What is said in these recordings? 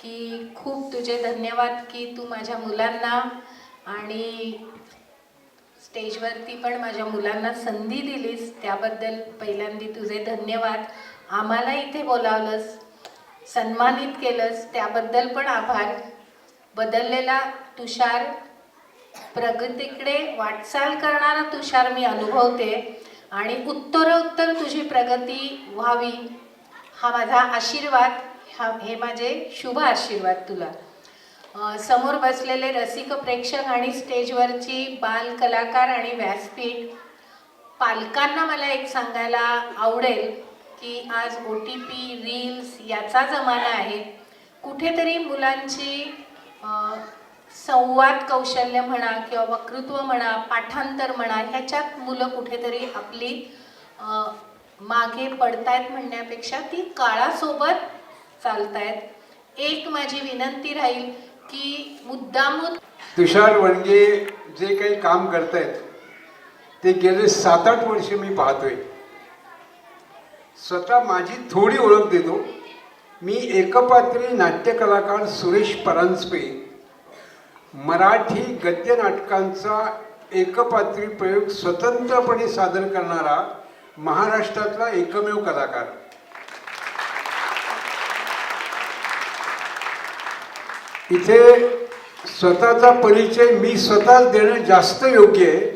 की खूप तुझे धन्यवाद की तू माझ्या मुलांना आणि स्टेजवरती पण माझ्या मुलांना संधी दिलीस, त्याबद्दल पहिल्यांदा तुझे धन्यवाद. आम्हाला इथे बोलावलंस, सन्मानित केलंस, त्याबद्दल पण आभार. बदललेला तुषार, प्रगतीकडे वाटचाल करणारा तुषार मी अनुभवते आणि उत्तरोत्तर तुझी प्रगती व्हावी हा माझा आशीर्वाद. हे माझे शुभ आशीर्वाद तुला. समोर बसलेले रसिक प्रेक्षक आणि स्टेजवरची बाल कलाकार आणि व्यासपीठ, पालकांना मला एक सांगायला आवडेल की आज OTP रील्स याचा जमाना आहे. कुठेतरी मुलांची संवाद कौशल्य म्हणा किंवा वक्तृत्व म्हणा, पाठांतर म्हणा, ह्याच्यात मुलं कुठेतरी आपली मागे पडतायत म्हणण्यापेक्षा ती काळासोबत चालतायत. एक माझी विनंती राहील की मुद्दामून तुषार वणगे जे काही काम करतायत ते गेले 7-8 वर्ष मी पाहतोय. स्वतः माझी थोडी ओळख देतो. मी एकपात्री नाट्यकलाकार सुरेश परांजपे मराठी गद्य नाटकांचा एकपात्री प्रयोग स्वतंत्रपणे सादर करणारा महाराष्ट्रातला एकमेव कलाकार. इथे स्वतःचा परिचय मी स्वतःच देणं जास्त योग्य आहे.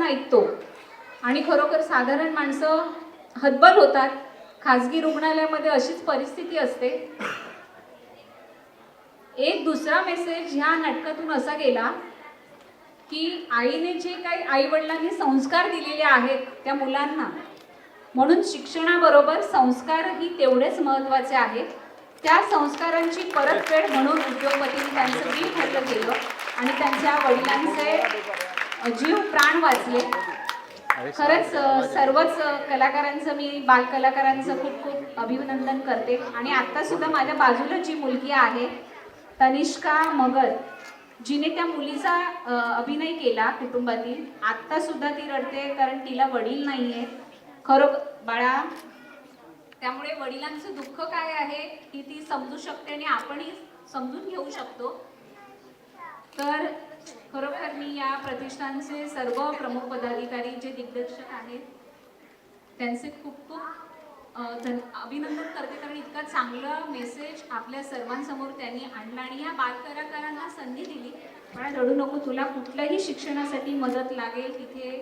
ऐकतो आणि खरोखर साधारण माणसं हतबल होतात. खाजगी रुग्णालयामध्ये अशीच परिस्थिती असते. एक दुसरा मेसेज ह्या नाटकातून असा गेला की आईने जे काही आई वडिलांनी संस्कार दिलेले आहेत त्या मुलांना, म्हणून शिक्षणाबरोबर संस्कारही तेवढेच महत्त्वाचे आहेत. त्या संस्कारांची परतफेड म्हणून उद्योगपतींनी त्यांचं बिल भरलं गेलं आणि त्यांच्या वडिलांचे जीव प्राण वाचले. खरंच सर्वच कलाकारांचं, मी बाल कलाकारांचं खूप खूप अभिनंदन करते. आणि आता सुद्धा माझ्या बाजूला जी मुलगी आहे तनिष्का मगर, जिने त्या मुलीचा अभिनय केला कुटुंबातील, आत्ता सुद्धा ती रडते कारण तिला वडील नाही आहे. खरं बाळा, त्यामुळे वडिलांचं दुःख काय आहे की ती समजू शकते आणि आपणही समजून घेऊ शकतो. तर खरोखर मी या प्रतिष्ठानचे सर्व प्रमुख पदाधिकारी जे दिग्दर्शक आहेत त्यांचे खूप खूप अभिनंदन करते, कारण इतका चांगला मेसेज आपल्या सर्वांसमोर त्यांनी आणला आणि या बालकलाकारांना संधी दिली. मला रडू नको, तुला कुठल्याही शिक्षणासाठी मदत लागेल तिथे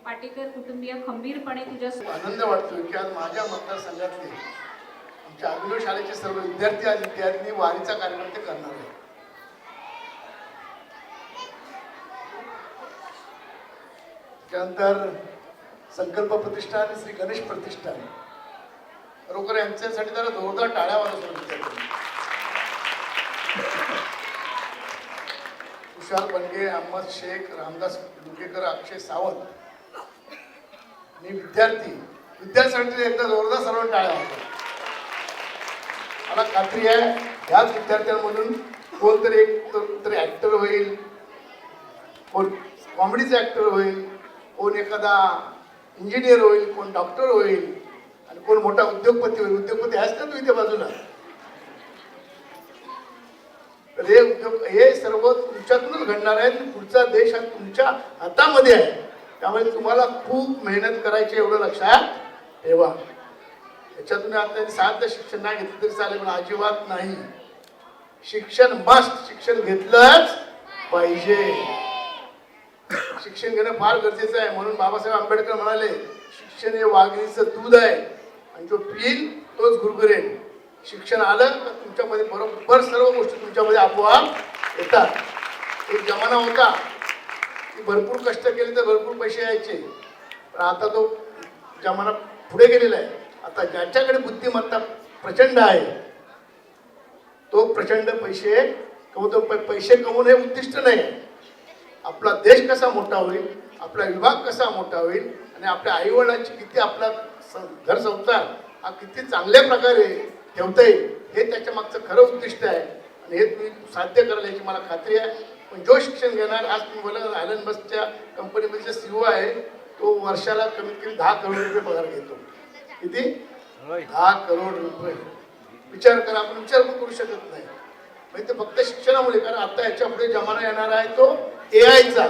पाटेकर कुटुंबीय खंबीरपणे तुझ्या. आनंद वाटतो की आज माझ्या मतदारसंघातले आमच्या अभिनव शाळेचे सर्व विद्यार्थी आणि विद्यार्थी वारीचा कार्यक्रम ते करणार आहेत. त्यानंतर संकल्प प्रतिष्ठान, श्री गणेश प्रतिष्ठान, खरोखर यांच्यासाठी जरा जोरदार टाळ्या वाजवल्या. तुषार बनगे, अहमद शेख, रामदास दुर्गेकर, अक्षय सावंत आणि विद्यार्थ्यांसाठी एकदा जोरदार सर्व टाळ्या वाजवल्या. मला खात्री आहे ह्याच विद्यार्थ्यांमधून कोणतरी तरी ऍक्टर होईल, कोण कॉमेडीचा ऍक्टर होईल, कोण एखादा इंजिनियर होईल, कोण डॉक्टर होईल. आणि कोण मोठा उद्योगपती होईल. उद्योगपती आहेस का तू इथे बाजूला? तर हे सर्व तुमच्यातूनच घडणार आहे. पुढचा देश हा तुमच्या हातामध्ये आहे. त्यामुळे तुम्हाला खूप मेहनत करायची, एवढं लक्षात ठेवा. याच्यातून आपल्याला साधं शिक्षण नाही घेतलं तरी चालेल, पण अजिबात नाही. शिक्षण मस्ट, शिक्षण घेतलंच पाहिजे. शिक्षण घेणं फार गरजेचं आहे. म्हणून बाबासाहेब आंबेडकर म्हणाले, शिक्षण हे वाघिणीचं दूध आहे आणि जो पिईल तोच गुरगुरेल. शिक्षण आलं तर तुमच्यामध्ये बरोबर सर्व गोष्टी तुमच्यामध्ये आपोआप येतात. एक जमाना होता की भरपूर कष्ट केले तर भरपूर पैसे यायचे, पण आता तो जमाना पुढे गेलेला आहे. आता ज्याच्याकडे बुद्धिमत्ता प्रचंड आहे तो प्रचंड पैसे कमवतो. पैसे कमवणे हे उद्दिष्ट नाही. आपला देश कसा मोठा होईल, आपला विभाग कसा मोठा होईल आणि आपल्या आईवडिलांची किती आपला घर संसार हा किती चांगल्या प्रकारे ठेवता येईल, हे त्याच्या मागचं खरं उद्दिष्ट आहे. आणि हे तुम्ही साध्य कराल याची मला खात्री आहे. पण जो शिक्षण घेणार, आज तुम्ही बोला आयलन बसच्या कंपनीमध्ये CEO आहे, तो वर्षाला कमीत कमी 10 करोड रुपये पगार घेतो. किती? 10 करोड रुपये. विचार करा, आपण विचार पण करू शकत नाही. म्हणजे ते फक्त शिक्षणामुळे, कारण आता याच्या पुढे जमाना येणार आहे तो AIचा,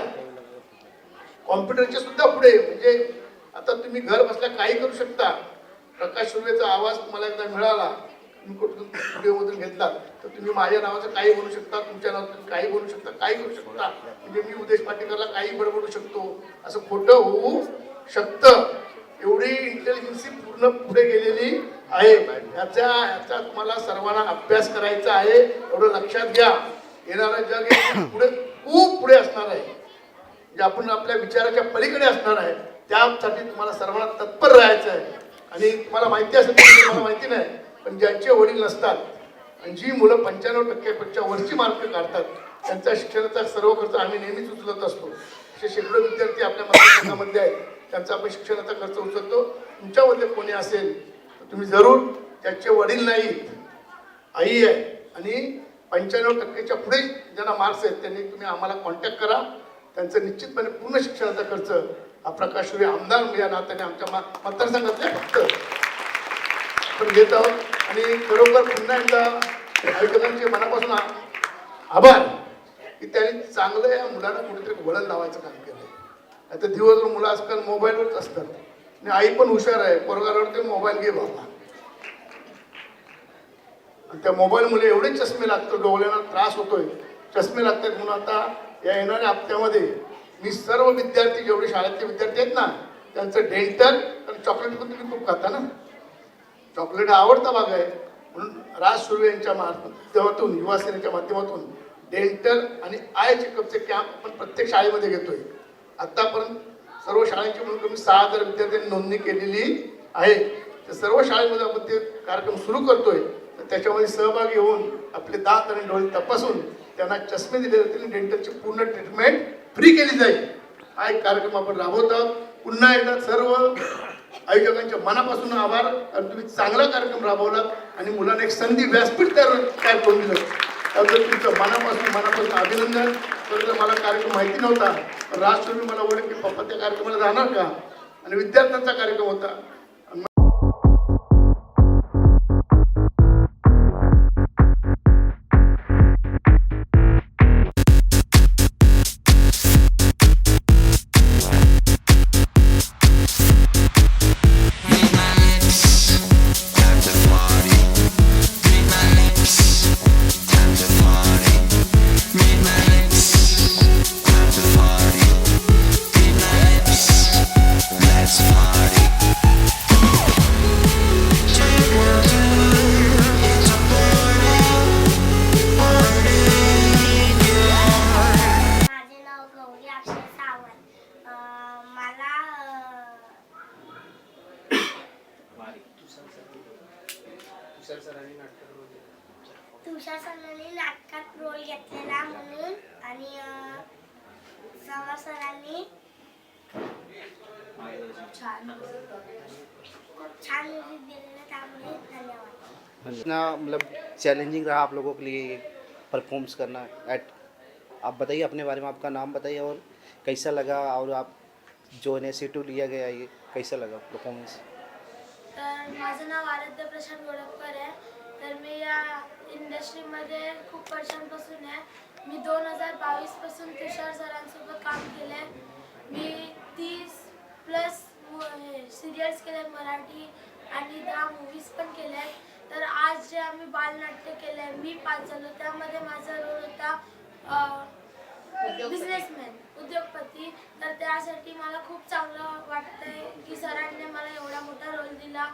कॉम्प्युटरच्या सुद्धा पुढे. म्हणजे आता तुम्ही घर बसल्या काही करू शकता. प्रकाश सुर्वेचा आवाज तुम्हाला एकदा मिळाला, तुम्ही कुठून व्हिडिओमधून घेतला, तर तुम्ही माझ्या नावाचं काही बोलू शकता, तुमच्या नावाचं काही बोलू शकता, काही करू शकता. म्हणजे मी उदेश पाटीकरला काही बडबडू शकतो, असं खोटं होऊ शकतं. एवढी इंटेलिजन्सी पूर्ण पुढे गेलेली आहे. याचा तुम्हाला सर्वांना अभ्यास करायचा आहे. एवढं लक्षात घ्या. येणारं जग हे पुढे खूप पुढे असणार आहे. जे आपण आपल्या विचाराच्या पलीकडे असणार आहे. त्यासाठी तुम्हाला सर्वांना तत्पर राहायचं आहे. आणि तुम्हाला माहिती असेल, तुम्हाला माहिती नाही, पण ज्यांचे वडील नसतात आणि जी मुलं 95% वरची मार्क काढतात, त्यांच्या शिक्षणाचा सर्व खर्च आम्ही नेहमीच उचलत असतो. असे शेकडो विद्यार्थी आपल्या मतदारसंघामध्ये आहेत, त्यांचा आपण शिक्षणाचा खर्च उचलतो. तुमच्यामध्ये कोणी असेल तर तुम्ही जरूर, ज्याचे वडील नाहीत, आई आहे आणि 95%च्या पुढे ज्यांना मार्क्स आहेत, त्यांनी तुम्ही आम्हाला कॉन्टॅक्ट करा. त्यांचं निश्चितपणे पूर्ण शिक्षणाचा खर्च हा प्रकाश सुर्वे आमदार या नात्याने आमच्या मतदारसंघातले फक्त आपण घेत आहोत. आणि खरोखर पुन्हा एकदा आयोजकांचे मनापासून आभार की त्यांनी चांगलं या मुलांना कुठेतरी वळण लावायचं काम केलं. आता दिवसभर मुलं आजकाल मोबाईलवरच असतात आणि आई पण हुशार आहे, पोरगावर मोबाईल घे बाबा. आणि त्या मोबाईलमुळे एवढे चष्मे लागतो, डोळ्यांना त्रास होतोय, चष्मे लागतात. म्हणून आता या येणाऱ्या हप्त्यामध्ये मी सर्व विद्यार्थी, जेवढे शाळेतले विद्यार्थी आहेत ना, त्यांचं डेंटल आणि चॉकलेट पण तुम्ही खूप खाता ना, चॉकलेट हा आवडता भाग आहे. म्हणून राज सुर्वे यांच्या माध्यमातून, युवा सेनेच्या माध्यमातून डेंटल आणि आय चेकअपचे कॅम्प आपण प्रत्येक शाळेमध्ये घेतोय. आतापर्यंत सर्व शाळांची म्हणून कमी 6000 विद्यार्थ्यांनी नोंदणी केलेली आहे. तर सर्व शाळेमध्ये आपण ते कार्यक्रम सुरू करतोय. तर त्याच्यामध्ये सहभागी होऊन आपले दात आणि डोळे तपासून त्यांना चष्मे दिले जातील आणि डेंटलची पूर्ण ट्रीटमेंट फ्री केली जाईल. हा एक कार्यक्रम आपण राबवत आहोत. पुन्हा एकदा सर्व आयोजकांच्या मनापासून आभार, कारण तुम्ही चांगला कार्यक्रम राबवलात आणि मुलांना एक संधी, व्यासपीठ तयार करून दिलं. त्याबद्दल तुमचं मनापासून अभिनंदन. तर मला कार्यक्रम माहिती नव्हता, राज सुर्वे मला ओळख की पप्पा त्या कार्यक्रमाला जाणार का, आणि विद्यार्थ्यांचा कार्यक्रम होता. तुषार सरांनी नाटकात रोल घेतलेला म्हणून, आणि सवा सरांनी छान म्युझिक दिलेलं, त्यामुळे धन्यवाद. मतलब चैलेंजिंग रहा आप लोगों के लिए परफॉर्म्स करना एट, आप बताइए अपने बारे में, आपका नाम बताइए और कैसा लगा, और आप जो इनिशिएटिव लिया गया ये कैसा लगा परफॉर्मेंस? माझं नाव आराध्य प्रशांत गोडककर आहे. तर मी या इंडस्ट्रीमध्ये खूप वर्षांपासून आहे. मी 2022 पासून तुषार सरांसोबत काम केलं आहे. मी 30+ सिरियल्स केले आहेत मराठी आणि 10 मूवीज पण केल्या आहेत. तर आज जे आम्ही बालनाट्य केलं आहे, मी 5 झालो, त्यामध्ये माझा रोल होता बिझनेसमॅन, उद्योगपती. तर त्यासाठी मला खूप चांगलं वाटतंय की सरांनी मला एवढा मोठा रोल दिला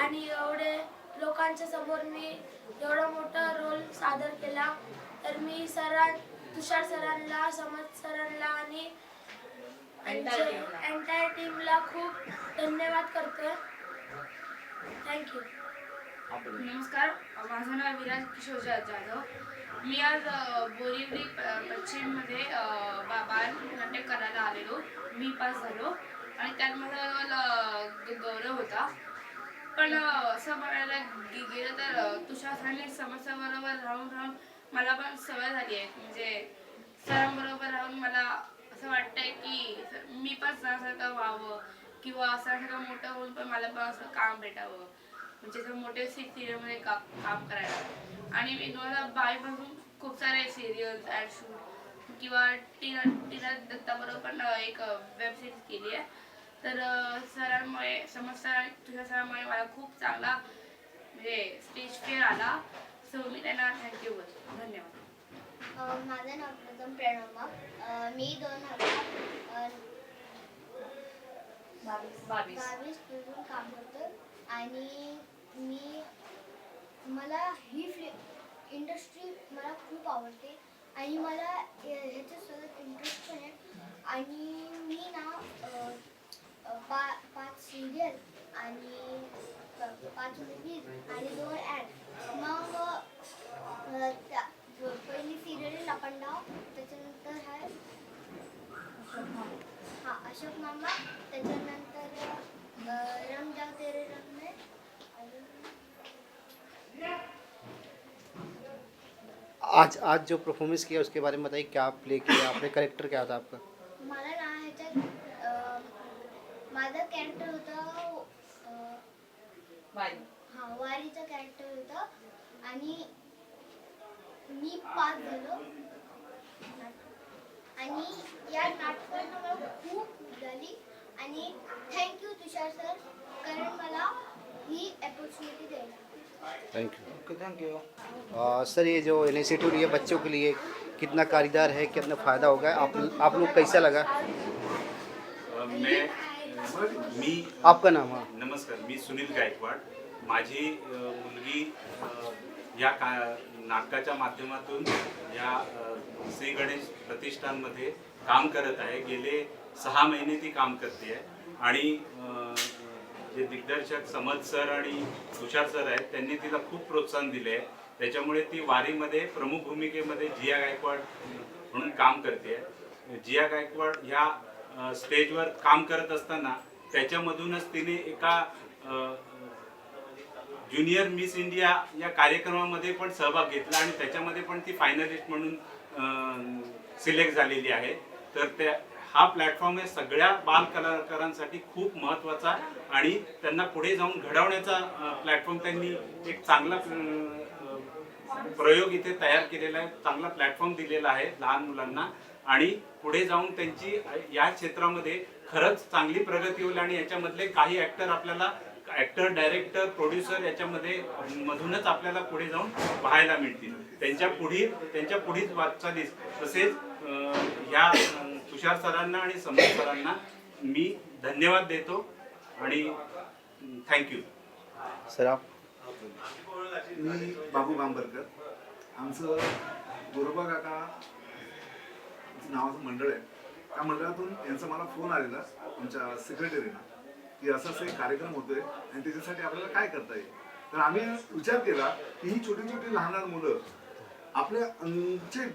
आणि एवढे लोकांच्या समोर मी एवढा मोठा रोल सादर केला. तर मी तुषार सरांना, समज सरांना आणि एंटायर टीमला खूप धन्यवाद करतोय. थँक्यू. नमस्कार, माझं नाव विराज किशोर जाधव. मी आज बोरिवली पश्चिममध्ये बालनाट्य करायला आलेलो. मी 5 झालो आणि त्यात माझा गौरव होता. पण असं बघायला गेलं तर तुषार सरांनी समस्याबरोबर राहून मला पण सवय झाली आहे. म्हणजे सरांबरोबर राहून मला असं वाटतंय की मी पण सरांसारखं व्हावं किंवा सरांसारखं मोठं होऊन पण मला पण असं काम भेटावं, म्हणजे असं मोठे सिरियलमध्ये काम करायला. आणि मी 2022 पासून खूप सारे सिरियल्स ॲड शूट किंवा टीना दत्ताबरोबर पण एक वेब सिरीज केली आहे. तर सरांमुळे तुझ्या सरांमुळे मला खूप चांगला म्हणजे स्टेज फेअर आला. सो मी त्यांना थँक्यू बोलतो. धन्यवाद. माझं नाव प्रथम प्रणव. मी 2022 पासून काम करतो आणि मला ही इंडस्ट्री मला खूप आवडते आणि मला ह्याच्यात सगळ्यात इंटरेस्ट पण आहे. आणि मी ना 5 सिरियल आणि 5 मूवीज आणि 2 ॲड. मग पहिली सिरियल लपंडाव, त्याच्यानंतर आहे अशोक मामा, त्याच्यानंतर रंग जाओ तेरे रंग में. आज जो परफॉर्मेंस किया उसके बारे में बताइए, क्या प्ले किया आपने, करेक्टर क्या था आपका? मला ना ह्याच्यात माझं कॅरेक्टर होतं वारीचं कॅरेक्टर होतं आणि मी 5 झालो. आणि या नाटकानं मला खूप झाली आणि थँक्यू तुषार सर, कारण मला ही अपॉर्च्युनिटी द्यायला. Thank you. सर, ये जो इनिशिएटिव लिए बच्चों के लिए कितना कारीगर है, कितना फ़ायदा होगा, आप लोग कैसा लगा? मी आपका नाम? हाँ. नमस्कार, मी सुनील गायकवाड. माझी मुलगी या नाटकाच्या माध्यमातून या श्री गणेश प्रतिष्ठानमध्ये काम करत आहे. गेले 6 महिने ती काम करते आहे आणि जे दिग्दर्शक समज सर आणि तुषार सर आहेत त्यांनी तिला खूप प्रोत्साहन दिले आहे. त्याच्यामुळे ती वारीमध्ये प्रमुख भूमिकेमध्ये जिया गायकवाड म्हणून काम करते आहे. जिया गायकवाड ह्या स्टेजवर काम करत असताना त्याच्यामधूनच तिने एका ज्युनियर मिस इंडिया या कार्यक्रमामध्ये पण सहभाग घेतला आणि त्याच्यामध्ये पण ती फायनलिस्ट म्हणून सिलेक्ट झालेली आहे. तर हा प्लॅटफॉर्म आहे सगळ्या बाल कलाकारांसाठी खूप महत्त्वाचा आणि त्यांना पुढे जाऊन घडवण्याचा प्लॅटफॉर्म. त्यांनी एक चांगला प्रयोग इथे तयार केलेला आहे, चांगला प्लॅटफॉर्म दिलेला आहे लहान मुलांना आणि पुढे जाऊन त्यांची या क्षेत्रामध्ये खरंच चांगली प्रगती होईल. आणि याच्यामधले काही ॲक्टर आपल्याला डायरेक्टर, प्रोड्युसर याच्यामध्ये मधूनच आपल्याला पुढे जाऊन पाहायला मिळतील. त्यांच्या पुढील वाटचालीस तसेच या तुषार सरांना आणि समज सरांना मी धन्यवाद देतो आणि थँक्यू. सर, आप? मी बाबू बांबरकर. आमचं गोरोबा काका नावाचं मंडळ आहे. त्या मंडळातून यांचा मला फोन आलेला आमच्या सेक्रेटरीना की असा एक कार्यक्रम होतोय आणि त्याच्यासाठी आपल्याला काय करता येईल. तर आम्ही विचार केला की ही छोटी छोटी लहान लहान मुलं आपले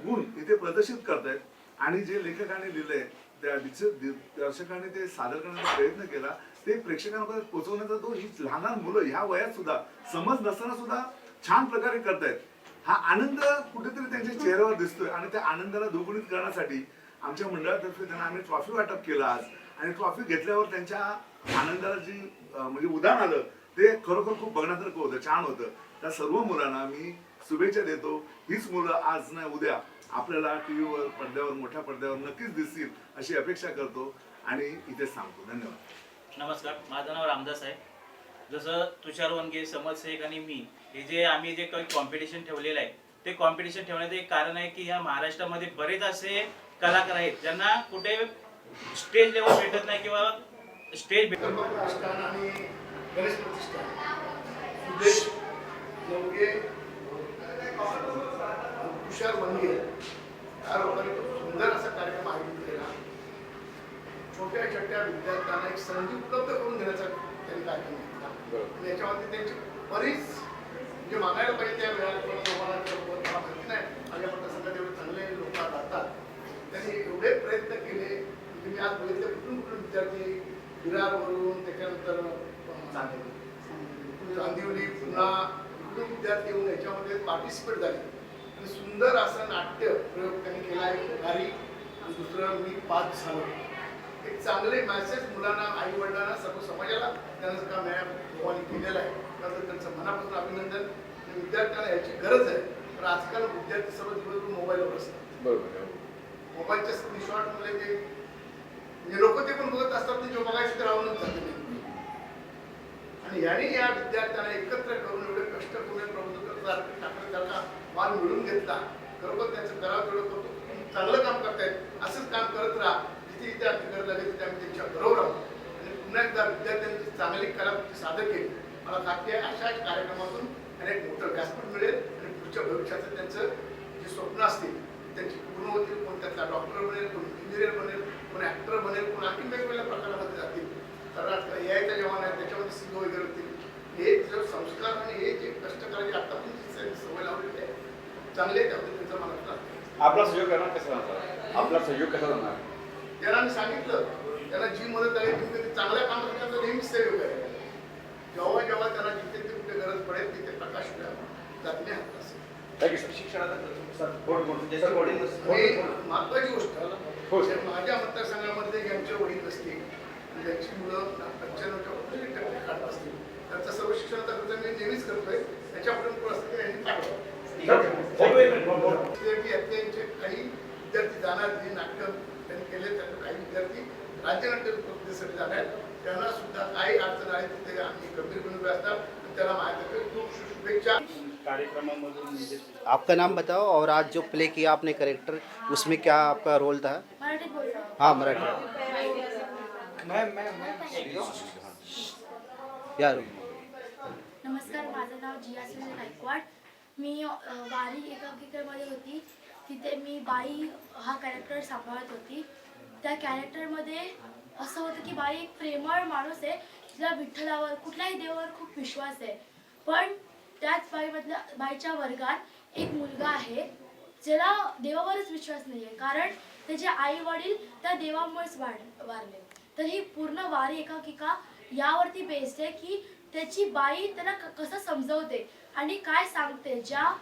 गुण इथे प्रदर्शित करतायत आणि जे लेखकाने लिहिलंय त्या दर्शकाने ते सादर करण्याचा प्रयत्न केला, ते प्रेक्षकांपर्यंत पोहोचवण्याचा तो ही लहान लहान मुलं ह्या वयात सुद्धा समज नसताना सुद्धा छान प्रकारे करतायत. हा आनंद कुठेतरी त्यांच्या चेहऱ्यावर दिसतोय आणि त्या आनंदाला दुगुणित करण्यासाठी आमच्या मंडळातर्फे त्यांना आम्ही ट्रॉफी वाटप केलं आज. आणि ट्रॉफी घेतल्यावर त्यांच्या आनंदाला जी म्हणजे उदाहरण आलं ते खरोखर खूप बघण्यासारखं होतं, छान होतं. त्या सर्व मुलांना मी शुभेच्छा देतो. हीच मुलं आज ना उद्या आपल्याला टीव्हीवर, पडद्यावर, मोठ्या पडद्यावर नक्कीच दिसतील अशी अपेक्षा करतो आणि इथेच सांगतो. धन्यवाद. नमस्कार, माझं नाव रामदास आहे. जसं तुषार वनगे, समज शेख आणि मी हे जे आम्ही जे काही कॉम्पिटिशन ठेवलेलं आहे, ते कॉम्पिटिशन ठेवण्याचं एक कारण आहे की या महाराष्ट्रामध्ये बरेच असे कलाकार आहेत ज्यांना कुठे स्टेज लेवल भेटत नाही किंवा स्टेज प्रतिष्ठान आणि गणेश प्रतिष्ठान, सुदेश नवगे, तुषार वनगे या लोकांनी खूप सुंदर असा कार्यक्रम आयोजित केला. छोट्या छोट्या विद्यार्थ्यांना एक संधी उपलब्ध करून देण्याचा त्यांनी कार्यक्रम घेतला. आणि याच्यामध्ये त्यांची बरीच जे मागायला पाहिजे त्या वेळेला मला माहिती नाही, माझ्या मतदारसंघात एवढे चांगले लोक राहतात. त्यांनी एवढे प्रयत्न केले की मी आज बघितले कुठून विद्यार्थी विरारवरून, त्याच्यानंतर चांदिवली, पुन्हा इकडून विद्यार्थी येऊन याच्यामध्ये पार्टिसिपेट झाले आणि सुंदर असं नाट्य प्रयोग त्यांनी केला आहे. गारी आणि दुसरं मी 5 झालो. एक चांगले मॅसेज मुलांना, आई वडिलांना, सर्व समाजाला त्यांचं काम भगवानी केलेलं आहे. त्यानंतर त्यांचं मनापासून अभिनंदन. आणि विद्यार्थ्यांना याची गरज आहे. तर आजकाल विद्यार्थी सर्व दिवसभर मोबाईलवर असतात. बरोबर. मोबाईलच्या स्क्रीनशॉटमध्ये ते लोक ते पण बघत असतात, ते जो बघायचं ते राहूनच जाते. आणि याने या विद्यार्थ्यांना एकत्र करून एवढे कष्ट करून प्रबोधकासारखा माल मिळून घेतला. खरोखर त्यांचं करावं तेवढं करतो. चांगलं काम करतायत, असंच काम करत राहा. जिथे जिथे आमची गरज लागेल तिथे आम्ही त्यांच्या बरोबर आहोत. आणि पुन्हा एकदा विद्यार्थ्यांची चांगली कलाकृती सादर केली. मला खात्री आहे अशा कार्यक्रमातून त्यांना एक मोठं व्यासपीठ मिळेल आणि पुढच्या भविष्याचं त्यांचं जे स्वप्न असतील त्यांची पूर्ण होतील. कोण त्यातला डॉक्टर बनेल, कोण इंजिनियर बनेल, कोण ॲक्टर बनेल, कोण आणखी वेगवेगळ्या प्रकारामध्ये जातील. कारण आजकाल यायचा जमाना आहे, त्याच्यामध्ये सीओ वगैरे होतील. हे जे संस्कार आणि हे जे कष्ट करायचे आतापर्यंत सवय लावलेली आहे चांगले, त्यामध्ये त्यांचा मला लागतो. आपला सहयोग करणार कसा जाणार? आपला सहयोग कसा जाणार? त्यांना मी सांगितलं, त्यांना जी मदत आहे ती चांगल्या कामात त्यांचा नेहमीच सहयोग आहे. जेव्हा जेव्हा त्यांना जिथे ते कुठे गरज पडेल तिथे प्रकाश जातीने हात असेल. महत्वाची गोष्ट माझ्या मतदारसंघामध्ये ज्यांचे वडील असतील, ज्यांची मुलं 95% काढत असतील, त्यांचा सर्व शिक्षणाचा खर्च मी नेहमीच करतोय. त्याच्यापर्यंत पुढे असतं यांनी पाठवा. यांचे काही विद्यार्थी जाणार, जे नाट्य त्यांनी केले, त्यातले काही विद्यार्थी राज्यनाट्य स्पर्धेसाठी जाणार. त्यांना सुद्धा काही अडचण आहे तिथे आम्ही गंभीरपणे उभे असतात. त्याला माझ्यातर्फे खूप शुभेच्छा. आपका नाम बताओ और आज जो प्ले किया आपने कैरेक्टर, उसमें क्या आपका रोल था? हाँ, मराठी. यार नमस्कार, माझं नाव जिया सुनील गायकवाड. मी वारी एकांकिकेमध्ये होती. तिथे मी बाई हा कॅरेक्टर सांभाळत होती. त्या कॅरेक्टरमध्ये असं होतं की बाई एक प्रेमळ माणूस आहे, तिला विठ्ठलावर, कुठल्याही देवावर खूप विश्वास आहे. पण त्याच बाईच्या वर्गात एक मुलगा आहे ज्याला देवावरच विश्वास नाही आहे, कारण त्याचे आई वडील त्या देवामुळेच वारले. तर ही पूर्ण वारी एकांकिका यावरती बेस्ड आहे की त्याची बाई त्याला कसं समजवते आणि काय सांगते. ज्या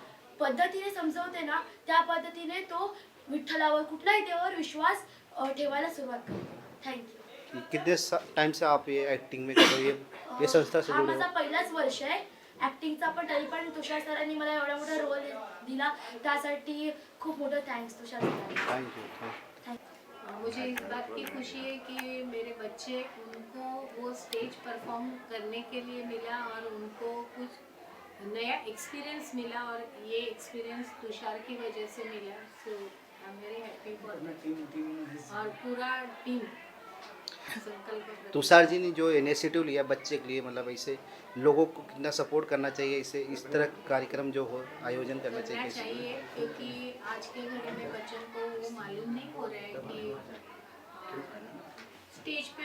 पद्धतीने समजवते ना, त्या पद्धतीने तो विठ्ठलावर, कुठल्याही देवावर विश्वास ठेवायला सुरुवात करतो. थँक्यू. कितने टाइम से आप ये एक्टिंग में कर रहे हो? ये संस्था से हा जुड़े हो? माझा पहिलाच वर्ष आहे ऍक्टिंगचा. पण तरी पण तुषार सरांनी मला एवढा मोठा रोल दिला, त्यासाठी खूप मोठं थँक्स तुषार सरांना. Thank you. मुझे इस बात की खुशी है कि मेरे बच्चे, उनको वो स्टेज परफॉर्म करने के लिए मिला और उनको कुछ नया एक्सपीरियंस मिला, और ये एक्सपीरियंस तुषार की वजह से मिला. So I am very happy for that. और पूरा टीम तुषार जी ने जो इनिशिएटिव लिया बच्चे के लिए, मतलब ऐसे लोगों को कितना सपोर्ट करना चाहिए, इसे इस तरह कार्यक्रम जो हो आयोजन करना करना चाहिए? चाहिए, क्योंकि आज के घड़ी में बच्चों को वो मालूम नहीं हो रहा है कि स्टेज पे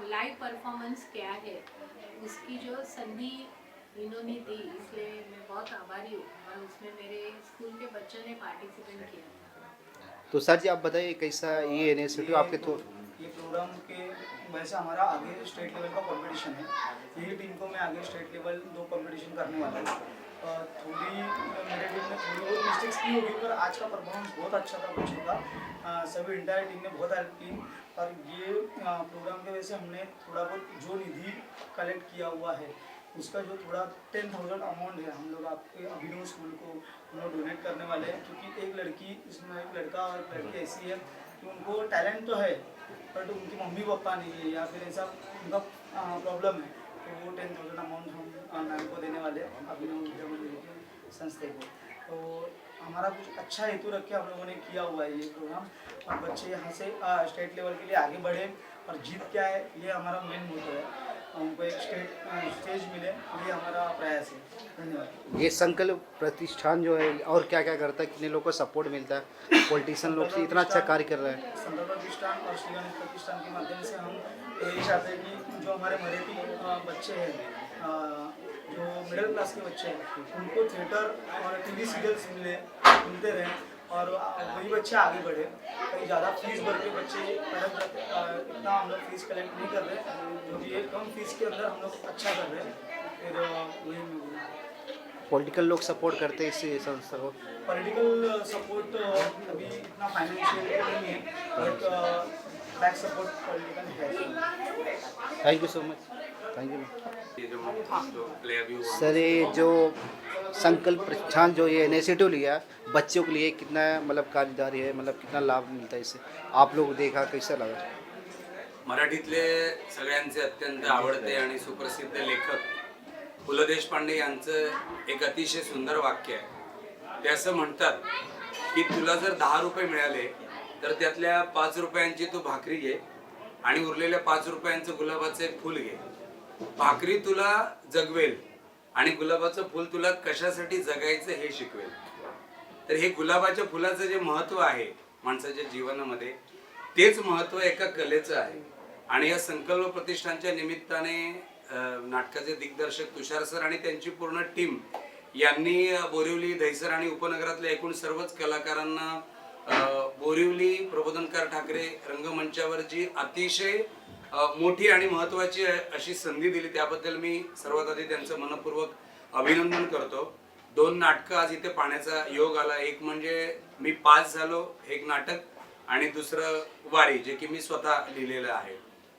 लाइव परफॉर्मेंस क्या है. उसकी जो संधि इन्होंने दी, इसलिए मैं बहुत आभारी हूँ. और उसमें मेरे स्कूल के बच्चों ने पार्टिसिपेट किया. तुषार जी आप बताइए कैसा ये इनिशिएटिव आपके थ्रू? ये प्रोग्राम के वैसे हमारा आगे स्टेट लेवल का कंपटीशन है. यही टीम को मैं आगे स्टेट लेवल 2 कंपटीशन करने वाला हूँ. थोड़ी मेरे टीम ने थोड़ी बहुत मिस्टेक्स की होगी, पर आज का परफॉर्मेंस बहुत अच्छा था बच्चों का. सभी इंटायर टीम ने बहुत हेल्प की. और ये प्रोग्राम की वजह से हमने थोड़ा बहुत जो निधि कलेक्ट किया हुआ है उसका जो थोड़ा 10,000 अमाउंट है हम लोग आपके अभिनव स्कूल को हम लोग डोनेट करने वाले हैं, क्योंकि एक लड़की इसमें एक लड़का और एक लड़की ऐसी है कि उनको टैलेंट तो है बट उनकी मम्मी पापा नहीं है या फिर ऐसा उनका प्रॉब्लम है, तो वो 10,000 अमाउंट हम मैम को देने वाले हैं अभिनव विद्या मंदिर के संस्थे को। तो हमारा कुछ अच्छा हेतु रख के हम लोगों ने किया हुआ है ये प्रोग्राम, और बच्चे यहाँ से स्टेट लेवल के लिए आगे बढ़े और जीत क्या है ये हमारा मेन मोटो है, उनको एक स्टेज मिले, ये हमारा प्रयास है। धन्यवाद। ये संकल्प प्रतिष्ठान जो है और क्या क्या करता है, कितने लोगों को सपोर्ट मिलता है, पॉलिटिशियन लोग से इतना अच्छा कार्य कर रहा है? संकल्प प्रतिष्ठान और श्री गणेश प्रतिष्ठान के माध्यम से हम यही चाहते हैं कि जो हमारे मराठी बच्चे हैं, जो मिडिल क्लास के बच्चे हैं, उनको थिएटर और टीवी सीरियल्स मिलते रहें और वही बच्चे आगे बढ़े। कहीं ज़्यादा फीस भर के बच्चे पढ़ इतना हम लोग फीस कलेक्ट नहीं कर रहे, जो भी ये कम फीस के अंदर हम लोग अच्छा कर रहे हैं। फिर वही पॉलिटिकल लोग सपोर्ट करते हैं इस संस्था को? पॉलिटिकल सपोर्ट अभी इतना फाइनेंशियल नहीं है, बट बैक सपोर्ट पॉलिटिकल है। Thank you so much. Thank you sir. ये जो संकल्प प्रतिष्ठान जो ये इनिशिएटिव लिया बच्चों के लिए, कितना मतलब कार्यदारी है, मतलब कितना लाभ मिलता है इससे, आप लोग देखा कैसा लगा? मराठीतले सगळ्यांचे अत्यंत आवडते आणि सुप्रसिद्ध लेखक पु ल देशपांडे यांचं एक अतिशय सुंदर वाक्य आहे। ते असं म्हणतात की तुला जर 10 रुपये मिळाले तर त्यातल्या 5 रुपयांची तू भाकरी घे आणि उरलेल्या 5 रुपयांचं गुलाबाचं एक फूल घे। भाकरी तुला जगवेल आणि गुलाबाचं फूल तुला कशासाठी जगायचं हे शिकवेल। तर हे गुलाबाच्या फुलाचं जे महत्त्व आहे माणसाच्या जीवनामध्ये, तेच महत्त्व एका कलेचं आहे। आणि या संकल्प प्रतिष्ठानच्या निमित्ताने नाटकाचे दिग्दर्शक तुषार सर आणि त्यांची पूर्ण टीम यांनी बोरिवली, दहिसर आणि उपनगरातल्या एकूण सर्वच कलाकारांना बोरिवली प्रबोधनकार ठाकरे रंगमंचावर जी अतिशय मोठी आणि महत्त्वाची अशी संधी दिली, त्याबद्दल मी सर्वात आधी त्यांचं मनपूर्वक अभिनंदन करतो। 2 नाटकं आज इथे पाहण्याचा योग आला, एक म्हणजे मी पास झालो एक नाटक आणि दुसरं वारी, जे की मी स्वतः लिहिलेलं आहे।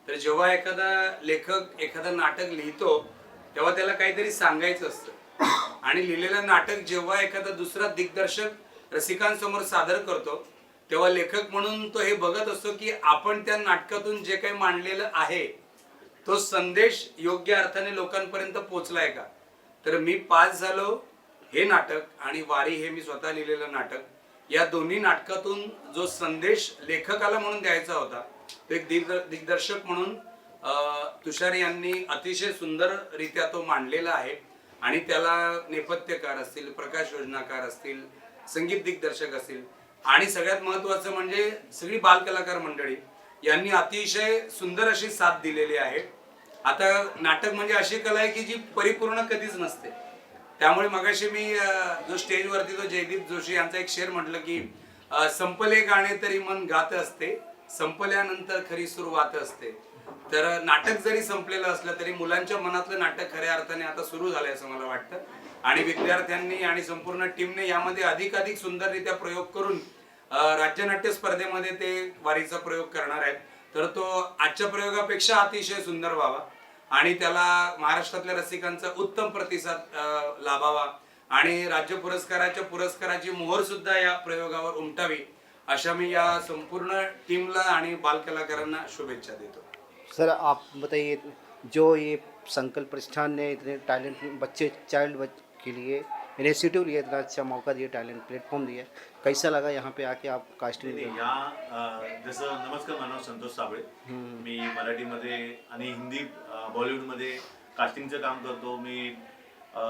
तर जेव्हा एखादा लेखक एखादं नाटक लिहितो तेव्हा त्याला काहीतरी सांगायचं असतं, आणि लिहिलेलं नाटक जेव्हा एखादा दुसरा दिग्दर्शक रसिकांसमोर सादर करतो तेव्हा लेखक म्हणून तो हे बघत असतो की आपण त्या नाटकातून जे काही मांडलेलं आहे तो संदेश योग्य अर्थाने लोकांपर्यंत पोहोचलाय का। तर मी पास झालो हे नाटक आणि वारी हे मी स्वतः लिहिलेलं नाटक, या दोन्ही नाटकातून जो संदेश लेखकाला म्हणून द्यायचा होता तो एक दिग्दर्शक म्हणून तुषार यांनी अतिशय सुंदररित्या तो मांडलेला आहे। आणि त्याला नेपथ्यकार असतील, प्रकाश योजनाकार असतील, संगीत दिग्दर्शक असतील आणि सगळ्यात महत्त्वाचं म्हणजे सगळी बालकलाकार मंडळी यांनी अतिशय सुंदर अशी साथ दिलेली आहे। आता नाटक म्हणजे अशी कला आहे की जी परिपूर्ण कधीच नसते, त्यामुळे मगाशी मी जो स्टेजवरती तो जयदीप जोशी यांचा एक शेर म्हटलं की संपले गाणे तरी मन गात असते, संपल्यानंतर खरी सुरुवात असते। तर नाटक जरी संपलेलं असलं तरी मुलांच्या मनातलं नाटक खऱ्या अर्थाने आता सुरू झालंय असं मला वाटतं, आणि विद्यार्थ्यांनी आणि संपूर्ण टीमने यामध्ये अधिकाधिक सुंदररित्या प्रयोग करून राज्यनाट्य स्पर्धेमध्ये ते वारीचा प्रयोग करणार आहेत। तर तो आजच्या प्रयोगापेक्षा अतिशय सुंदर व्हावा आणि त्याला महाराष्ट्रातल्या रसिकांचा उत्तम प्रतिसाद लाभावा आणि राज्य पुरस्काराची मोहर सुद्धा या प्रयोगावर उमटावी, अशा मी या संपूर्ण टीमला आणि बालकलाकारांना शुभेच्छा देतो। सर आप बताइए, जो ये संकल्प प्रतिष्ठान ने इतने टैलेंट बच्चे चाइल्ड के लिए इनिशिएटिव लिया, इतना अच्छा मौका दिया, टैलेंट प्लेटफॉर्म दिया, कैसा लगा यहाँ पे आके आप कास्टिंग? यहाँ जसं नमस्कार, माझं नाव संतोष साबळे, मी मराठीमध्ये आणि हिंदी बॉलिवूडमध्ये कास्टिंगचं काम करतो। मी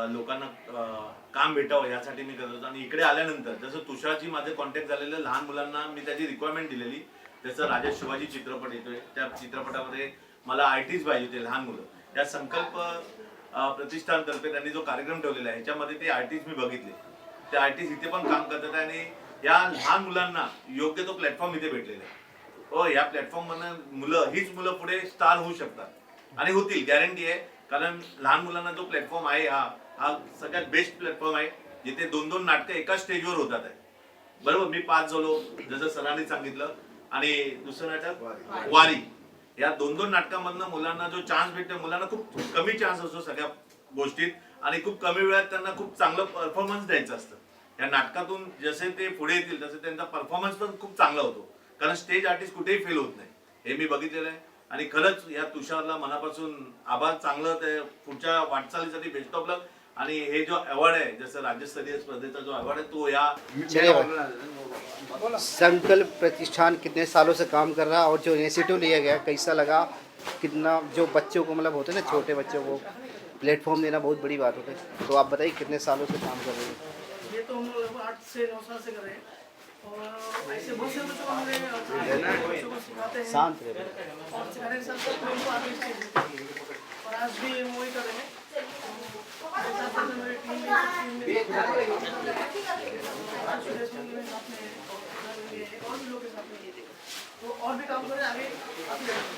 लोकांना काम भेटावं यासाठी मी करत होतो, आणि इकडे आल्यानंतर जसं तुषारची माझे कॉन्टॅक्ट झालेलं लहान मुलांना मी त्याची रिक्वायरमेंट दिलेली, जसं राजा शिवाजी चित्रपट येतोय त्या चित्रपटामध्ये मला आर्टिस्ट पाहिजे होते लहान मुलं। त्या संकल्प प्रतिष्ठानतर्फे त्यांनी जो कार्यक्रम ठेवलेला आहे ह्याच्यामध्ये ते आर्टिस्ट मी बघितले, ते आर्टिस्ट इथे पण काम करतात आणि या लहान मुलांना योग्य तो प्लॅटफॉर्म इथे भेटलेला आहे। या प्लॅटफॉर्ममधनं हीच मुलं पुढे स्टार होऊ शकतात आणि होतील, गॅरंटी आहे, कारण लहान मुलांना जो प्लॅटफॉर्म आहे हा सगळ्यात बेस्ट प्लॅटफॉर्म आहे, जिथे 2-2 नाटकं एका स्टेजवर होतात आहे। बरोबर, मी पास झालो जसं सरांनी सांगितलं, आणि दुसरं नाटक वारी, या 2-2 नाटकांमधनं मुलांना जो चान्स भेटतो, मुलांना खूप कमी चान्स असतो सगळ्या गोष्टीत आणि खूप कमी वेळात त्यांना खूप चांगलं परफॉर्मन्स द्यायचं असतं. या नाटकातून जसे ते पुढे येतील तसे त्यांचा परफॉर्मन्स पण खूप चांगला होतो, कारण स्टेज आर्टिस्ट कुठेही फेल होत नाही हे मी बघितलेलं आहे. आणि खरंच या तुषारला मनापासून आभार, चांगलं ते पुढच्या वाटचालीसाठी बेस्ट ऑफ लक. आणि हे जो अवॉर्ड आहे, जसं राज्यस्तरीय स्पर्धेचा जो अवॉर्ड आहे तो या चलिए भाई, संकल्प प्रतिष्ठान कितने सालों से काम कर रहा है और जो इनिशिएटिव लिया गया कैसा लगा? कितना जो बच्चों को मतलब होते हैं ना, छोटे बच्चों को प्लेटफॉर्म देना बहुत बड़ी बात होती है, तो आप बताइए कितने सालों से काम कर रहे हैं? ये तो हम लोग 8 से 9 साल से कर रहे हैं और ऐसे बहुत से बच्चों को हमने बच्चों को सिखाते हैं शांत रहे। और सिखाने के साथ साथ उनको आगे स्टेज देते हैं। और आज भी हम वही कर रहे हैं। मेरे साथ साथ हमारी टीम में और भी लोग के साथ में ये थे, तो और भी काम करें आगे।